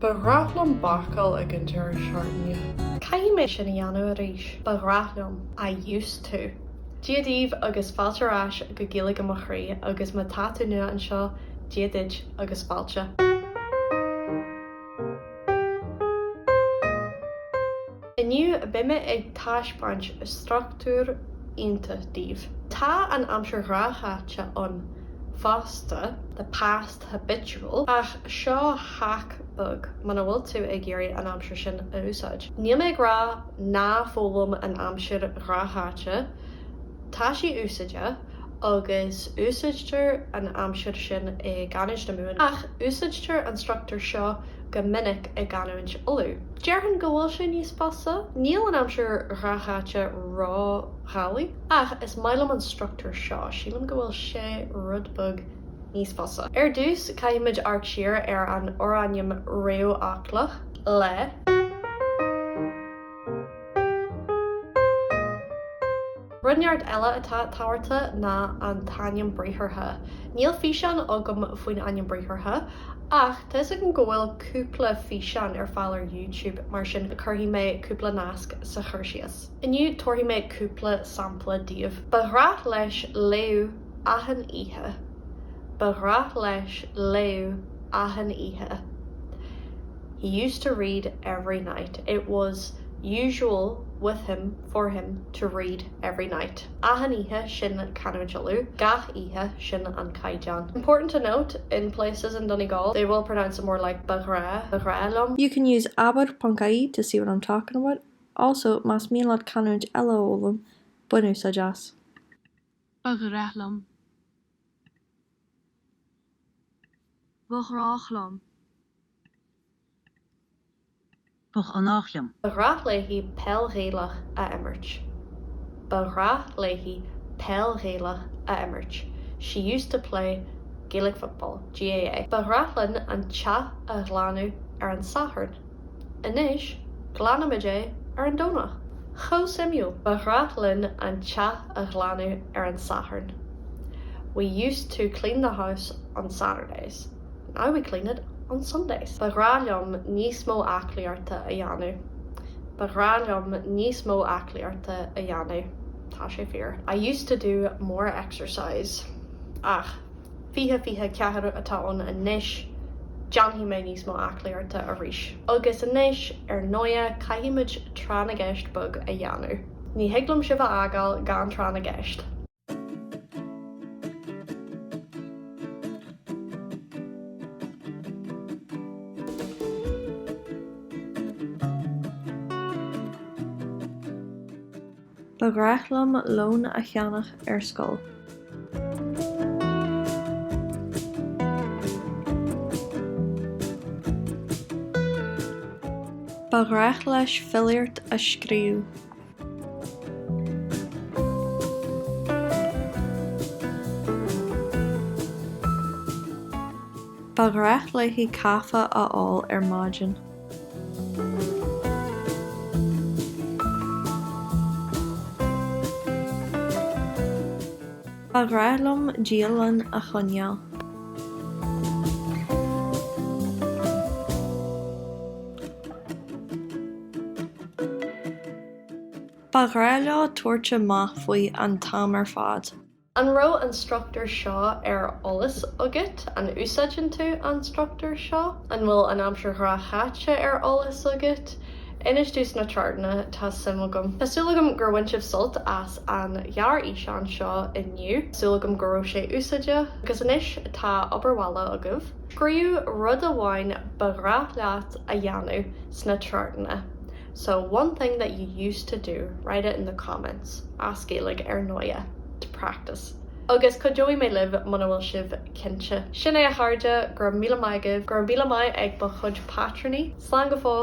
Barachlam bachal ag an deir searne. Caihí sin a dhéanamh a rís. Barachlam, I used to. Díodíobh agus fáiltearás go Gaeilge mo chraí agus má tatú nua an seo díodid agus fáilte. Iniu bime ag táispaint struchtúr ionta díobh. Tá an amsir ráthachta an fásta, the past habitual, ach seo hack bug mana bhfuil tú ag géirí an amsir sin a úsáid. Níl méid rá ná fólam an amsir ráthachta, tá sí úsáide agus úsáidtear an amsir sin i gcainis na múin, ach úsáidtear an struchtúr seo go minic i gcainis olú. Dearhan go bhfuil sin níos fása, níl an amsir ráthachta rá chaalaí, ach is mailam an struchtúr seo, sílam go bhfuil sé rudbug níos fása. Dús caiimiid arc siar ar an oranium réamhachlach le Runneart eile atá táhairta ná an tainneam bríthirtha. Níl físean agam faoin ainneam bríthirtha, ach tuis an ghfuil cúpla físean ar fáil ar YouTube mar sin chuirtí méid cúpla nasc sa chuirsias. Iniu tuairtí méid cúpla sampla díobh. Barach leis léú ahan ihe. Barach leis léú ahan ihe. He used to read every night. It was usual with him for him to read every night. Ahan ihe sin canadjalu, gach ihe sin an Gaeilge. Important to note, in places in Donegal, they will pronounce it more like bagrálum. You can use abad.ie to see what I'm talking about. Also, mas mílad canúid eile ólam bunú sa jazz. Bagrálum. Bagrálum. Bagrálum. Barach leihí pelghéalach a imirt. Barach leihí pelghéalach a imirt. She used to play Gaelic football, GAA. Barachlan an cha a glanú ar an saharn. Inis, glanamide ar an dónach. Cho Samuel. Barachlan an cha a glanú ar an saharn. We used to clean the house on Saturdays. Now we clean it on Sundays. Bagrálum níos mó acliarta a dhéanamh. Bagrálum níos mó acliarta a dhéanamh. Tá sé fear. I used to do more exercise. Ach, fiche ceathair atá an inis, deanhí mé níos mó acliarta a rís. Agus inis ar nóia caiimiid tránna gceist bug a dhéanamh. Ní hiaglam sibh agáil gan tránna gceist. Bagrachlam lón a cheannach ar scoil. Bagrach leis filliart a scríú. Bagrach leihí cafa a fháil ar maidin. Bagrálum díalan a choinneáil. Bagrálá tuairte maith faoi an tam ar fad. An ró an struchtúr seo ar olas agat, an úsáidin tú an struchtúr seo, an bhfuil an amsir ráthachta ar olas agat. Inis dús na chartna tá simulagam. Tásúlagam gur bhain sibh sult as an ghearr íseán seo inniu. Súlagam gur raibh sé úsáide, agus inis tá obairhalla agah. Scríú rud amháin bagrachleat a dhéanamh sna chartna. So one thing that you used to do, write it in the comments. Ask Gaeilge ar nóia to practice. Agus could joey mé live mana bhfuil sibh cinse. Sin é a chairde gur míle maigeh, gur míle maith ag ba chud patrony. Slán go fóill.